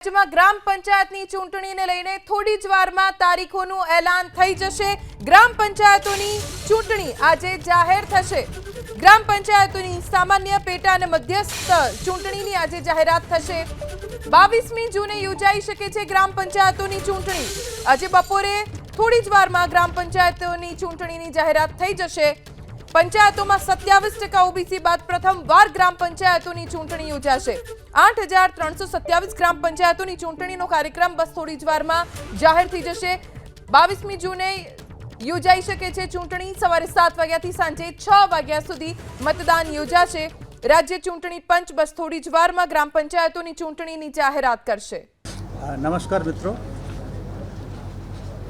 રાજ્યમાં ગ્રામ પંચાયતની ચૂંટણીને લઈને થોડી જ વારમાં તારીખોનું એલાન થઈ જશે। ગ્રામ પંચાયતોની ચૂંટણી આજે જાહેર થશે। ગ્રામ પંચાયતોની સામાન્ય પેટા અને મધ્યસ્થ ચૂંટણીની આજે જાહેરાત થશે। 22મી જૂને યોજાઈ શકે છે ગ્રામ પંચાયતોની ચૂંટણી। આજે બપોરે થોડી જ વારમાં ગ્રામ પંચાયતોની ચૂંટણીની જાહેરાત થઈ જશે। પંચાયતોમાં 27% ઓબીસી બાદ પ્રથમવાર ગ્રામ પંચાયતોની ચૂંટણી યોજાશે। 8327 ગ્રામ પંચાયતોની ચૂંટણીનો કાર્યક્રમ બસ થોડી જ વારમાં જાહેર થઈ જશે। 22મી જૂને યોજાઈ શકે છે ચૂંટણી। સવારે 7 વાગ્યાથી સાંજે 6 વાગ્યા સુધી મતદાન યોજાશે। રાજ્ય ચૂંટણી પંચ બસ થોડી જ વારમાં ગ્રામ પંચાયતોની ચૂંટણીની જાહેરાત કરશે। નમસ્કાર મિત્રો,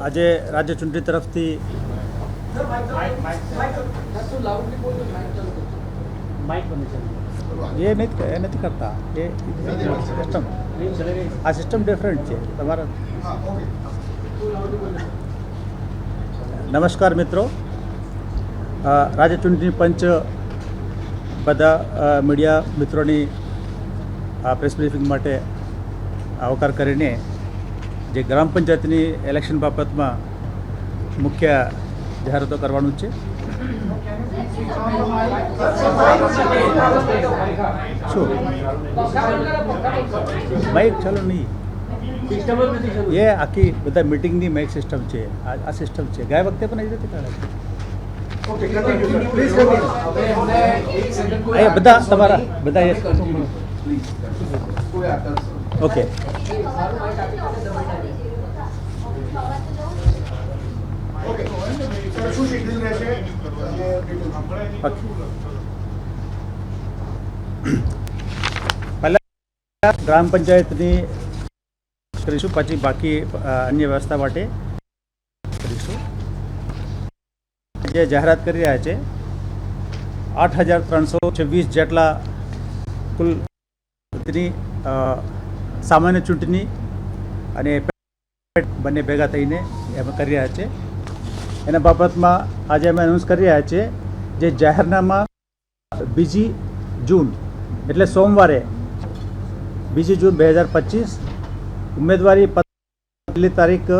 આજે રાજ્ય ચૂંટણી તરફથી ये नहीं करता, ये सिस्टम आ सिस्टम डिफरेंट है તમારા। નમસ્કાર મિત્રો, રાજ્ય ચૂંટણી પંચ બધા મીડિયા મિત્રોની પ્રેસ બ્રીફિંગ માટે આવકાર કરીને જે ગ્રામ પંચાયતની ઇલેક્શન બાબતમાં મુખ્ય જાહેરાતો કરવાનું છે। શું માઇક ચાલો નહીં, એ આખી બધા મીટિંગની માઇક સિસ્ટમ છે। આ સિસ્ટમ છે, ગયા વખતે પણ એ રીતે કાઢે બધા તમારા બધા ઓકે। પહેલા ગ્રામ પંચાયતની કરીશું, પછી બાકી અન્ય વ્યવસ્થા માટે કરીશું। જે જાહેરાત કરી રહ્યા છે 8326 જેટલા કુલ સામાન્ય ચૂંટણી અને બંને ભેગા થઈને એમાં કરી રહ્યા છે। એના બાબતમાં આજે અમે એનાઉન્સ કરી રહ્યા છીએ જે જાહેરનામા 2 જૂન એટલે સોમવારે 2 જૂન 2025 ઉમેદવારી પહેલી તારીખ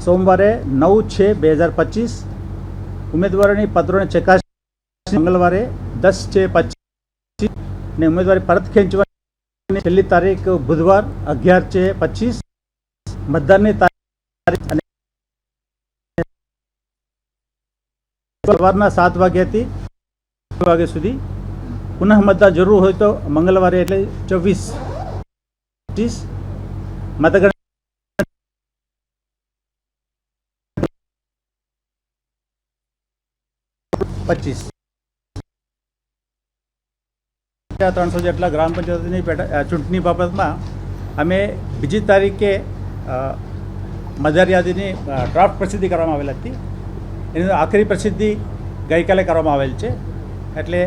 સોમવારે 9/6/2025 ઉમેદવારોની પત્રોને ચકાસણી મંગળવારે 10/6/25 અને ઉમેદવારી પરત ખેંચવાની છેલ્લી તારીખ બુધવાર 11/6/25 મતદાનની તારીખ અને સવારના 7 વાગ્યાથી 9 વાગ્યા સુધી। પુનઃ મતદાન જરૂર હોય તો મંગળવારે એટલે 24/25 મતગણતરી 25 300 જેટલા ગ્રામ પંચાયતની ચૂંટણી બાબતમાં અમે 2 તારીખે મતદાર યાદીની ડ્રાફ્ટ પ્રસિદ્ધિ કરવામાં આવેલ હતી। એની આખરી પ્રસિદ્ધિ ગઈકાલે કરવામાં આવેલ છે। એટલે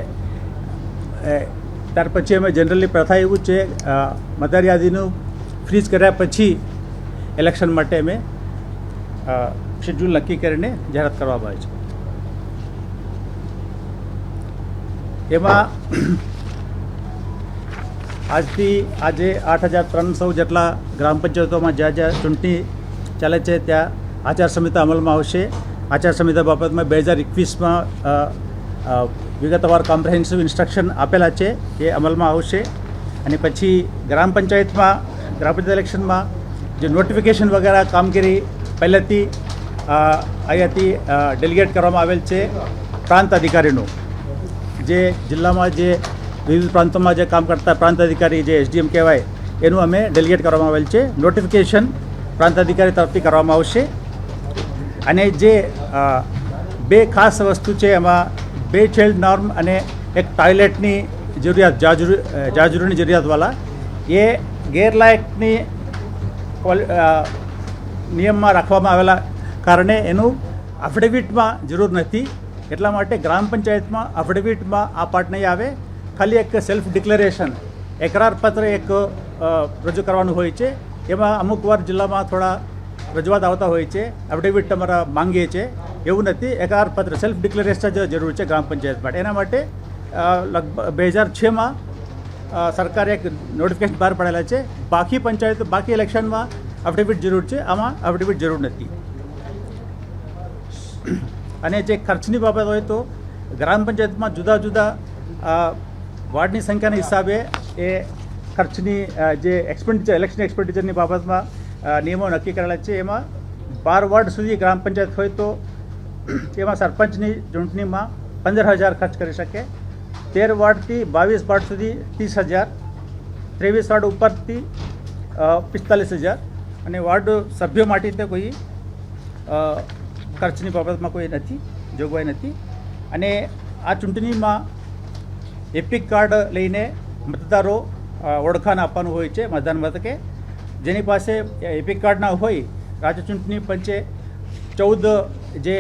ત્યાર પછી અમે જનરલી પ્રથા એવું છે મતદાર યાદીનું ફ્રીઝ કર્યા પછી ઇલેક્શન માટે અમે શેડ્યુલ નક્કી કરીને જાહેરાત કરવામાં આવે છે। એમાં આજથી આજે 8300 જેટલા ગ્રામ પંચાયતોમાં જ્યાં જ્યાં ચૂંટણી ચાલે છે ત્યાં આચારસંહિતા અમલમાં આવશે। આચારસંહિતા બાબતમાં 2021માં વિગતવાર કોમ્પ્રિહેન્સિવ ઇન્સ્ટ્રક્શન આપેલા છે, એ અમલમાં આવશે। અને પછી ગ્રામ પંચાયત ઇલેક્શનમાં જે નોટિફિકેશન વગેરે કામગીરી પહેલેથી અહીંયાથી ડેલિગેટ કરવામાં આવેલ છે પ્રાંત અધિકારીનું। જે જિલ્લામાં જે વિવિધ પ્રાંતોમાં જે કામ કરતા પ્રાંત અધિકારી જે એસડીએમ કહેવાય એનું અમે ડેલિગેટ કરવામાં આવેલ છે। નોટિફિકેશન પ્રાંત અધિકારી તરફથી કરવામાં આવશે। અને જે 2 ખાસ વસ્તુ છે એમાં 2 ચાઇલ્ડ નોર્મ અને એક ટોયલેટની જરૂરિયાત જાજરૂની જરૂરિયાતવાળા એ ગેરલાયકની નિયમમાં રાખવામાં આવેલા કારણે એનું એફિડેવિટમાં જરૂર નથી। એટલા માટે ગ્રામ પંચાયતમાં એફિડેવિટમાં આ પાર્ટ નહીં આવે, ખાલી એક સેલ્ફ ડિક્લેરેશન એકરાર પત્ર એક રજૂ કરવાનું હોય છે। એમાં અમુક વાર જિલ્લામાં થોડા રજૂઆત આવતા હોય છે, એફિડેવિટ તમારા માંગીએ છીએ, એવું નથી। એકરાર પત્ર સેલ્ફ ડિક્લેરેશન જરૂર છે ગ્રામ પંચાયત માટે। એના માટે લગભગ 2006માં સરકારે એક નોટિફિકેશન બહાર પાડેલા છે. બાકી પંચાયતો બાકી ઇલેક્શનમાં એફિડેવિટ જરૂર છે, આમાં એફિડેવિટ જરૂર નથી. અને જે ખર્ચની બાબત હોય તો ગ્રામ પંચાયતમાં જુદા જુદા વાર્ડની સંખ્યાના હિસાબે એ ખર્ચની જે એક્સપેન્ડિચર ઇલેક્શન એક્સપેન્ડિચરની બાબતમાં નિયમો નક્કી કરેલા છે. એમાં 12 વોર્ડ સુધી ગ્રામ પંચાયત હોય તો એમાં સરપંચની ચૂંટણીમાં 15,000 ખર્ચ કરી શકે. 13 વોર્ડથી 22 વોર્ડ સુધી 30,000, 23 વોર્ડ ઉપરથી 45,000 અને વોર્ડ સભ્યો માટે કોઈ ખર્ચની બાબતમાં કોઈ નથી, જોગવાઈ નથી. અને આ ચૂંટણીમાં એપિક કાર્ડ લઈને મતદારો ઓળખાણ આપવાનું હોય છે મતદાન મથકે. જેની પાસે એપિક કાર્ડ ના હોય, રાજ્ય ચૂંટણી પંચે 14 જે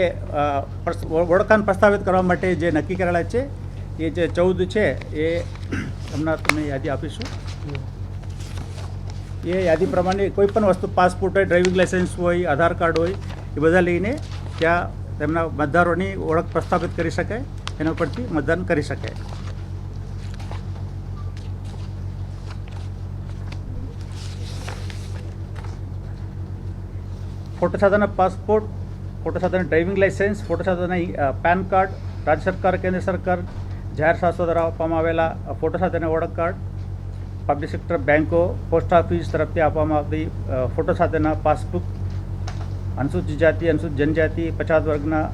ઓળખાણ પ્રસ્તાવિત કરવા માટે જે નક્કી કરેલા છે એ જે 14 છે એ હમણાં તમને યાદી આપીશું. એ યાદી પ્રમાણે કોઈ પણ વસ્તુ પાસપોર્ટ હોય, ડ્રાઇવિંગ લાઇસન્સ હોય, આધાર કાર્ડ હોય, એ બધા લઈને ત્યાં તેમના મતદારોની ઓળખ પ્રસ્થાપિત કરી શકાય, એના પરથી મતદાન કરી શકાય. ફોટો સાથેના પાસપોર્ટ, ફોટો સાથેના ડ્રાઇવિંગ લાઇસન્સ, ફોટો સાથેના પેન કાર્ડ, રાજ્ય સરકાર, કેન્દ્ર સરકાર, જાહેર શાસકો દ્વારા આપવામાં આવેલા ફોટો સાથેના ઓળખ કાર્ડ, પબ્લિક સેક્ટર બેન્કો, પોસ્ટ ઓફિસ તરફથી આપવામાં આવતી ફોટો સાથેના પાસબુક, અનુસૂચિત જાતિ, અનુસૂચિત જનજાતિ, પછાત વર્ગના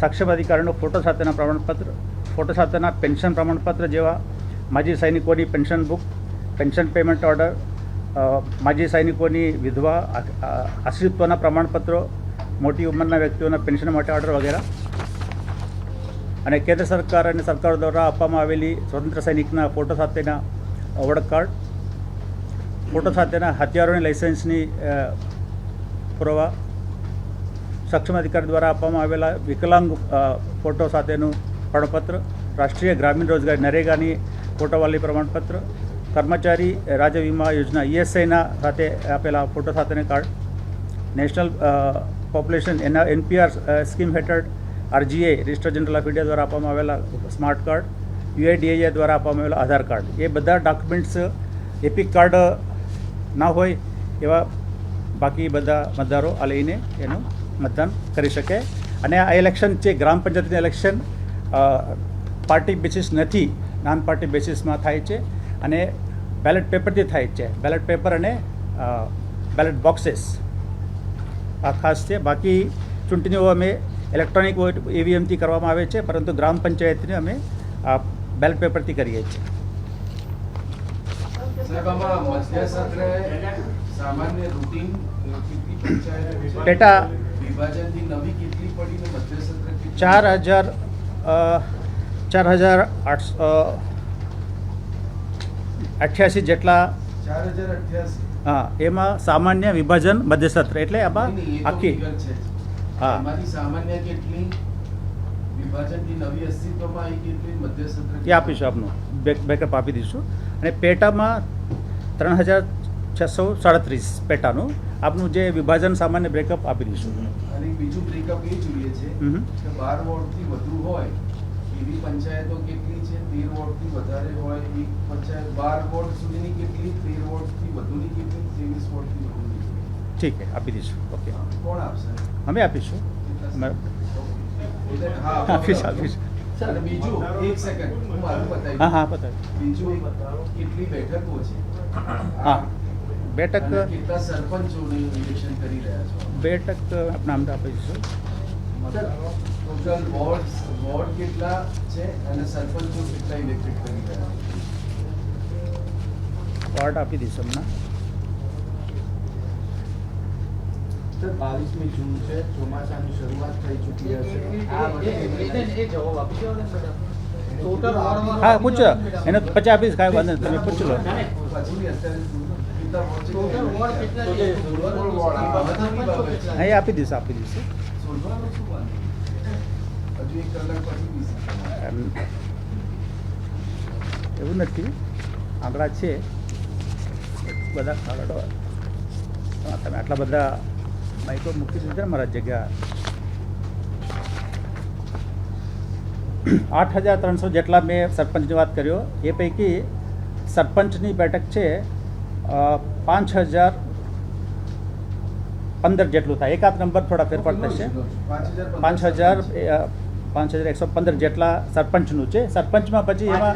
સક્ષમ અધિકારીનો ફોટો સાથેના પ્રમાણપત્ર, ફોટો સાથેના પેન્શન પ્રમાણપત્ર જેવા માજી સૈનિકોની pension book, pension payment order, માજી સૈનિકોની વિધવા આશ્રિતત્વના પ્રમાણપત્રો, મોટી ઉંમરના વ્યક્તિઓના પેન્શન માટે ઓર્ડર વગેરે. અને કેન્દ્ર સરકાર અને સરકાર દ્વારા આપવામાં આવેલી સ્વતંત્ર સૈનિકના ફોટો સાથેના ઓળખ કાર્ડ, ફોટો સાથેના હથિયારોની લાઇસન્સની પુરાવા, સક્ષમ અધિકારી દ્વારા આપવામાં આવેલા વિકલાંગ ફોટો સાથેનું પ્રમાણપત્ર, રાષ્ટ્રીય ગ્રામીણ રોજગાર નરેગાની ફોટોવાળી પ્રમાણપત્ર, કર્મચારી રાજ્ય વીમા યોજના ESIના સાથે આપેલા ફોટો સાથેના card, national population NPR scheme હેઠળ RGA register general of India દ્વારા આપવામાં આવેલા સ્માર્ટ કાર્ડ, UIDAI દ્વારા આપવામાં આવેલા આધાર કાર્ડ, એ બધા ડોક્યુમેન્ટ્સ એપિક કાર્ડ ના હોય એવા બાકી બધા મતદારો આ લઈને એનું મતદાન કરી શકે. અને આ ઇલેક્શન છે ગ્રામ પંચાયતની ઇલેક્શન પાર્ટી બેસિસ નથી, નોન પાર્ટી બેસિસમાં થાય છે અને બેલેટ પેપરથી થાય છે. બેલેટ પેપર અને બેલેટ બોક્સીસ આ ખાસ છે. બાકી ચૂંટણીઓ અમે ઇલેક્ટ્રોનિક EVMથી કરવામાં આવે છે, પરંતુ ગ્રામ પંચાયતને અમે બેલેટ પેપરથી કરીએ છીએ. પેટા વિભાજનથી નવી કેટલી પડી ને મધ્ય સત્ર 4,888 જેટલા. 4,088. હા, એમાં સામાન્ય વિભાજન મધ્ય સત્ર એટલે આમાં આખી હા એમાંથી સામાન્ય કેટલી, વિભાજનથી નવી અસ્તિત્વમાં આવી કેટલી, મધ્ય સત્ર એ આપીશું, આપનું બેકઅપ આપી દઈશું. અને પેટામાં 3,637 પેટાનું આપનું જે વિભાજન સામાન્ય બ્રેકઅપ આપી દઈશું. અને બીજું બ્રેકઅપ એ જોઈએ છે કે 12 વોર્ડથી વધુ હોય એવી પંચાયતો કેટલી છે, 13 વોર્ડથી વધારે હોય એક પંચાયત, 12 વોર્ડ સુધીની કેટલી, 13 વોર્ડથી વધુની કેટલી, 23 વોર્ડથી વધુની કેટલી. ઠીક છે, આપી દઈશું. ઓકે, કોણ આપશે? અમે આપીશું. હા, આપીશું. અને બીજું એક સેકન્ડ હું મારું બતાવી હા હા બતાવી. બીજું કેટલી બેઠકો છે, હા બેઠક અને કેટલા સરપંચોની ઇલેક્શન કરી રહ્યા છો? બેઠક આપણા નામ આપી દઈશું. ટોટલ વોર્ડ કેટલા છે અને સરપંચો કેટલા ઇલેક્ટેડ કરી રહ્યા છે? વોર્ડ આપી દઈશું હમણાં. સર 22મી જૂન છે, ચોમાસાની શરૂઆત થઈ ચૂકી હશે. આ હા પૂછો, એને 50 આપીશ, કાંઈ વાંધો નહીં, તમે પૂછી લો. પછી અત્યારે હા એ આપી દઈશું, આપી દઈશું. સોલવાનું શું વાંધો? હજુ 1 કલાક પછી બી એવું નથી, આંકડા છે બધા ખાડો. તમે આટલા બધા માઇકો મૂકી દીધા મારા જગ્યા. 8,300 જેટલા મેં સરપંચની વાત કર્યો, એ પૈકી સરપંચની બેઠક છે 5015 જેટલું થાય. એકાદ નંબર થોડા ફેરફાર થશે. 5115 જેટલા સરપંચનું છે. સરપંચમાં પછી એમાં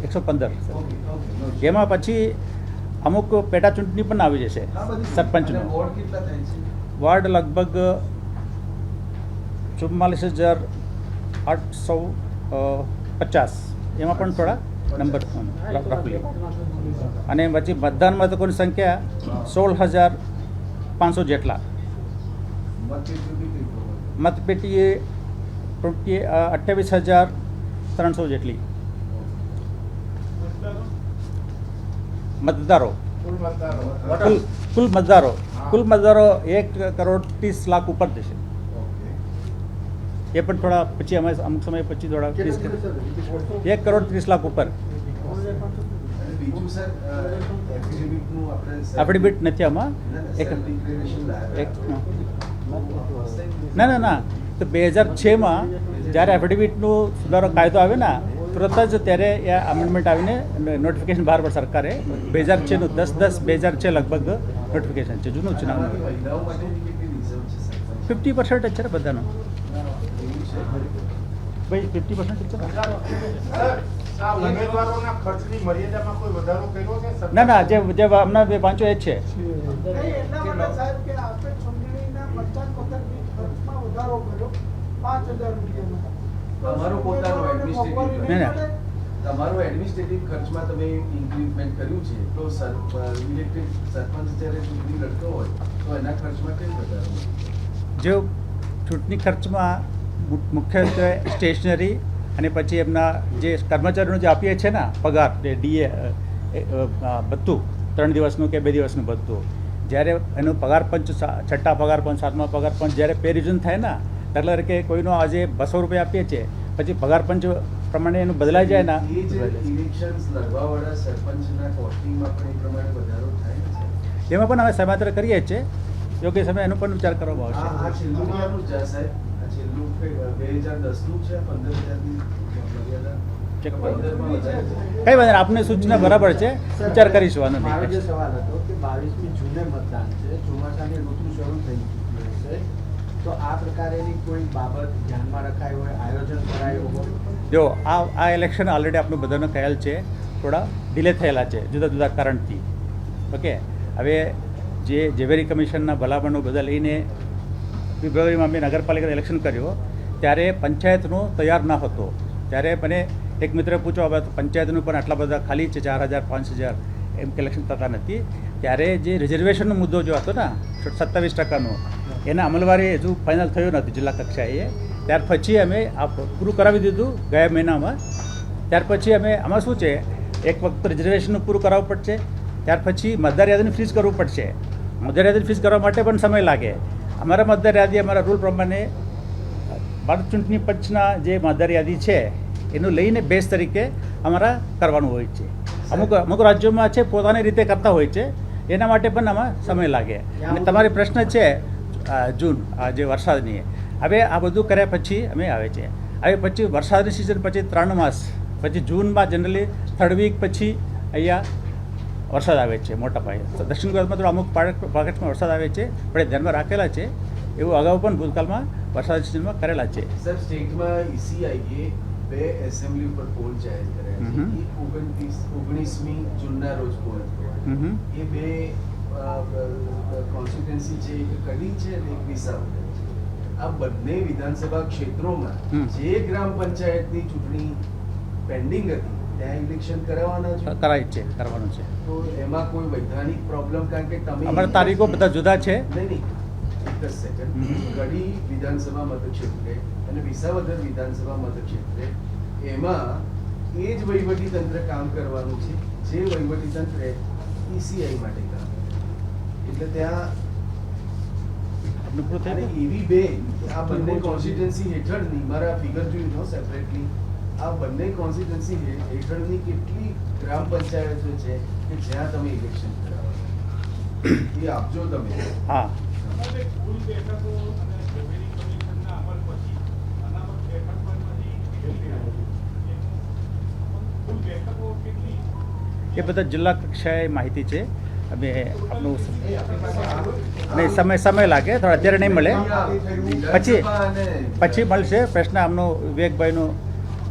115 એમાં પછી અમુક પેટા ચૂંટણી પણ આવી જશે સરપંચનો. વોર્ડ કેટલા થાય છે? વોર્ડ લગભગ 44,850 એમાં પણ થોડા નંબર રફલી. અને પછી મતદાન મથકોની સંખ્યા 16,500 જેટલા. મતપેટીએ 28,300 જેટલી. મતદારો કુલ મતદારો 1,30,00,000 ઉપર જશે. એ પણ થોડા પછી અમે અમુક સમય પછી થોડા 1,30,00,000 ઉપર. અને બીજું સર એફિડેવિટનું આપણે એફિડેવિટ નથી આમાં. એક ના તો 2006માં જ્યારે એફિડેવિટનું સુધારો કાયદો આવ્યો ને તુરંત જ ત્યારે એ અમેન્ડમેન્ટ આવીને નોટિફિકેશન બહાર પર સરકારે 2006નું 10/10/2006 લગભગ નોટિફિકેશન છે. જૂનું છે. મહિલાઓ માટેની કેટલી રિઝર્વ છે સર? 50% જ છે ને બધાનો. ભાઈ 50% જ છે ને. ઉમેદવારોના ખર્ચની મર્યાદામાં કોઈ વધારો કર્યો છે? ના જે હમણાં 500 એ જ છે. એટલા માટે સાહેબ કે આપણે ચૂંટણીના મતદાન વખતની ખર્ચમાં વધારો કર્યો 5,000 રૂપિયાનો. તમારો પોતાનો એડમિનિસ્ટ્રેટિવ ના. તમારો એડમિનિસ્ટ્રેટિવ ખર્ચમાં તમે ઇન્ક્રીમેન્ટ કર્યું છે તો ઇલેક્ટેડ સરપંચ જ્યારે ચૂંટણી લડતો હોય તો એના ખર્ચમાં કેમ વધારો? જો ચૂંટણી ખર્ચમાં મુખ્યત્વે સ્ટેશનરી અને પછી એમના જે કર્મચારીઓને જે આપીએ છીએ ને પગાર ડીએ બધું 3 દિવસનું કે 2 દિવસનું બધું, જ્યારે એનું પગાર પંચ 6ઠ્ઠા પગાર પંચ 7મા પગાર પંચ જ્યારે પે રિવિઝન થાય ને એટલે કે કોઈનો આજે 200 રૂપિયા આપીએ છીએ પછી પગાર પંચ પ્રમાણે એનું બદલાઈ જાય ને. એ જે ઇલેક્શન્સ લડવાવાળા સરપંચના કોસ્ટિંગમાં પણ એ પ્રમાણે વધારો થાય ને સર? એમાં પણ અમે સમાંતર કરીએ છીએ. યોગ્ય સમય એનો પણ વિચાર કરવામાં આ આવશે. છેલ્લું ક્યાંનું છે સાહેબ? આ છેલ્લું 2010નું છે? 15,000ની મર્યાદા? ચેક કરો. 15માં વધારે છે? કઈ વાત નહીં, આપની સૂચના બરાબર છે, વિચાર કરીશું આનો. મારો જે સવાલ હતો કે 22મી જૂને મતદાન છે, ચોમાસાની ઋતુ શરૂ થઈ ચૂકી હશે, તો આ પ્રકારેની કોઈ બાબત ધ્યાનમાં રખાય હોય, આયોજન કરાયું હોય? જો આ ઇલેક્શન ઓલરેડી આપણું બધાનો ખ્યાલ છે થોડા ડિલે થયેલા છે જુદા જુદા કારણથી. ઓકે, હવે જે ઝવેરી કમિશનના ભલામણો બધા લઈને ફેબ્રુઆરીમાં અમે નગરપાલિકાનું ઇલેક્શન કર્યું ત્યારે પંચાયતનો તૈયાર ન હતો. ત્યારે મને એક મિત્રે પૂછ્યો હવે પંચાયતનું પણ આટલા બધા ખાલી છે 4,000 5,000 એમ ઇલેક્શન થતા નથી. ત્યારે જે રિઝર્વેશનનો મુદ્દો જો હતો ને 27%નો એના અમલવારી હજુ ફાઇનલ થયો નથી જિલ્લા કક્ષાએ. ત્યાર પછી અમે આ પૂરું કરાવી દીધું ગયા મહિનામાં. ત્યાર પછી અમે આમાં શું છે એક વખત રિઝર્વેશનનું પૂરું કરાવવું પડશે, ત્યાર પછી મતદાર યાદીની ફ્રીઝ કરવું પડશે. મતદાર યાદી ફ્રીઝ કરવા માટે પણ સમય લાગે. અમારા મતદાર યાદી અમારા રૂલ પ્રમાણે ભારત ચૂંટણી પંચના જે મતદાર યાદી છે એનું લઈને બેઝ તરીકે અમારા કરવાનું હોય છે. અમુક રાજ્યોમાં છે પોતાની રીતે કરતા હોય છે, એના માટે પણ આમાં સમય લાગે. અને તમારી પ્રશ્ન છે જૂન જે વરસાદની, હવે આ બધું કર્યા પછી અમે આવે છે. હવે પછી વરસાદની સિઝન પછી 3 માસ પછી જૂનમાં જનરલી 3rd વીક પછી અહીંયા વરસાદ આવે છે મોટા પાયે. દક્ષિણ ગુજરાતમાં તો અમુક પાકેટમાં વરસાદ આવે છે, પણ એ ધ્યાનમાં રાખેલા છે. એવું અગાઉ પણ ભૂતકાળમાં વરસાદની સિઝનમાં કરેલા છે. સર સ્ટેટમાં ECIએ 2 એસેમ્બલી ઉપર પોલ જાહેર કર્યા છે. એ 19મી જૂનના રોજ પોલ થયો. એ 2 કોન્સ્ટિટ્યુન્સી છે, એક કડી છે અને એક વિસાવદર છે. આ બંને વિધાનસભા ક્ષેત્રોમાં જે ગ્રામ પંચાયતની ચૂંટણી પેન્ડિંગ હતી ત્યાં ઇલેક્શન કરાવવાના છે? કરાય છે, કરવાનું છે. તો એમાં કોઈ વૈધાનિક પ્રોબ્લેમ? કારણ કે તમે અમારા તારીખો બધા જુદા છે. નહીં એક જ સેકન્ડ. કડી વિધાનસભા મતક્ષેત્રે અને વિસાવદર વિધાનસભા મતક્ષેત્રે એમાં એ જ વહીવટીતંત્ર કામ કરવાનું છે જે વહીવટીતંત્રે ECI માટે કામ કરે. એટલે ત્યાં અને એવી બે આ બંને કોન્સ્ટિટ્યુન્સી હેઠળની મારા ફિગર જોયું નો સેપરેટલી આ બંને કોન્સ્ટિટ્યુન્સી હેઠળની કેટલી ગ્રામ પંચાયતો છે કે જ્યાં તમે ઇલેક્શન કરાવો એ આપજો તમે. હા, કુલ બેઠકો અને ઝવેરી કમિશનના અમલ પછી અનામત બેઠક પર પછી કેટલી આવી? કુલ બેઠકો કેટલી? એ બધા જિલ્લા કક્ષાએ માહિતી છે. અમે આપનું નહીં સમય લાગે, થોડા અત્યારે નહીં મળે, પછી મળશે. પ્રશ્ન આમનો વિવેકભાઈનો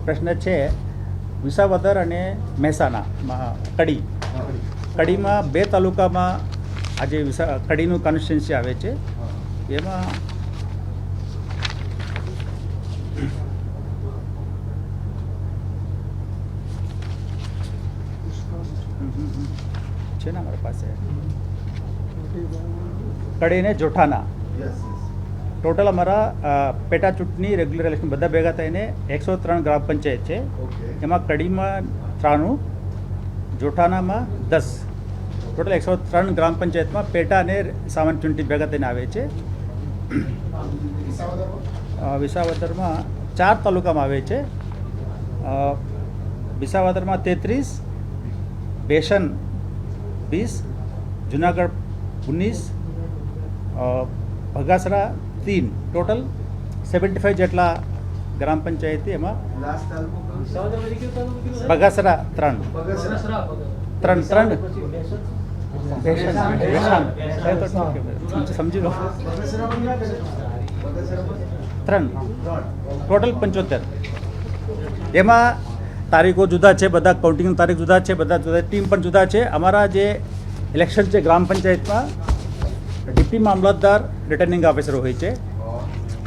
પ્રશ્ન છે વિસાવદર અને મહેસાણામાં કડીમાં 2 તાલુકામાં આજે કડીનું કોન્સ્ટિટ્યુન્સી આવે છે. એમાં છે ને અમારી પાસે કડી ને જોઠાના ટોટલ અમારા પેટા ચૂંટણી રેગ્યુલર ઇલેક્શન બધા ભેગા થઈને 103 ગ્રામ પંચાયત છે. એમાં કડીમાં 93, જોઠાનામાં 10, ટોટલ 103 ગ્રામ પંચાયતમાં પેટા અને સામાન્ય ચૂંટણી ભેગા થઈને આવે છે. વિસાવદરમાં 4 તાલુકામાં આવે છે. વિસાવદરમાં 33, બેસન 20, જુનાગઢ 19, બગાસરા 3, ટોટલ 75 જેટલા ગ્રામ પંચાયતી. એમાં બગાસરા 3 સમજી લો, 3 ટોટલ 75. એમાં તારીખો જુદા છે, બધા કાઉન્ટિંગની તારીખ જુદા છે, બધા જુદા, ટીમ પણ જુદા છે. અમારા જે ઇલેક્શન છે ગ્રામ પંચાયતમાં ડિપ્ટી મામલતદાર રિટર્નિંગ ઓફિસર હોય છે.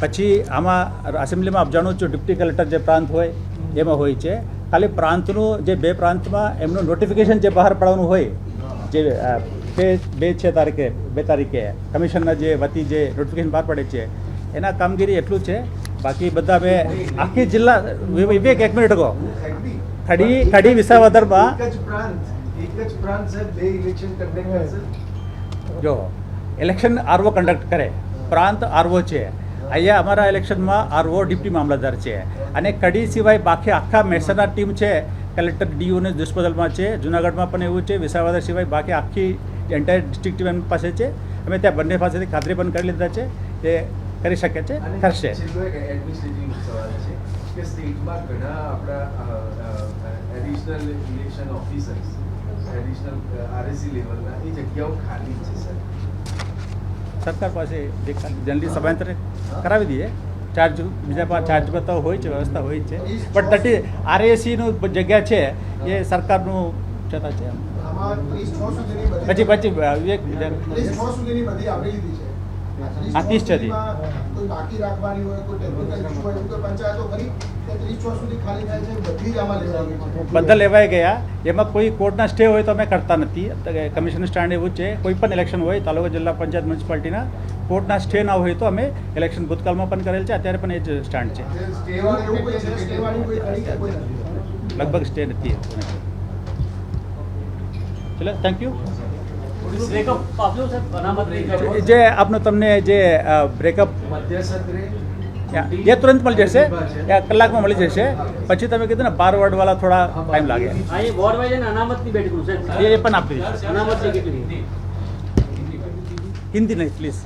પછી આમાં એસેમ્બલીમાં આપ જાણો છો ડિપ્ટી કલેક્ટર જે પ્રાંત હોય એમાં હોય છે. ખાલી પ્રાંતનું જે 2 પ્રાંતમાં એમનું નોટિફિકેશન જે બહાર પાડવાનું હોય, જે 2 તારીખે કમિશનના જે વતી જે નોટિફિકેશન બહાર પડે છે એના કામગીરી એટલું છે. બાકી બધા અમે આખી જિલ્લા વિવેક 1 મિનિટ અગો ખડી વિસાવદરમાં જો ઇલેક્શન આરઓ કન્ડક્ટ કરે, પ્રાંત આરઓ છે. અહીંયા અમારા ઇલેક્શનમાં આરઓ ડિપ્ટી મામલતદાર છે. અને કડી સિવાય બાકી આખા મહેસાણા ટીમ છે કલેક્ટર ડીઓને ડિસ્પોઝલમાં છે. જુનાગઢમાં પણ એવું છે. વિસાવદર સિવાય બાકી આખી એન્ટાયર ડિસ્ટ્રિક્ટ ટીમ એમની પાસે છે. અમે ત્યાં બંને પાસેથી ખાતરી પણ કરી લીધા છે કે કરી શકે છે, કરશે. એડમિનિસ્ટ્રેટિવ સવાલ છે કે સ્ટેટમાં ઘણા આપણા additional election officers, additional RAC લેવલના એ જગ્યાઓ ખાલી છે સર. સરકાર પાસે જલ્દી સમયાંતરે કરાવી દઈએ. ચાર્જ બીજા ચાર્જ બધા હોય છે, વ્યવસ્થા હોય છે. પણ આરએસીનું જગ્યા છે એ સરકારનું છતાં છે. પછી વિવેક 30 છે. બધા લેવાઈ ગયા. એમાં કોઈ કોર્ટના સ્ટે હોય તો અમે કરતા નથી. કમિશનનું સ્ટાન્ડ એવું છે, કોઈ પણ ઇલેક્શન હોય તાલુકા, જિલ્લા પંચાયત, મ્યુનિસિપાલિટીના કોર્ટના સ્ટે ના હોય તો અમે ઇલેક્શન ભૂતકાળમાં પણ કરેલ છે, અત્યારે પણ એ જ સ્ટાન્ડ છે. લગભગ સ્ટે નથી. ચલો, થેન્ક યુ. જે આપનો તમને જે બ્રેકઅપ એ તુરંત મળી જશે, એ કલાકમાં મળી જશે. પછી તમે કીધું ને 12 વોર્ડવાળા થોડા ટાઈમ લાગે, એ પણ આપી દઈશું. હિન્દી નહીં પ્લીઝ.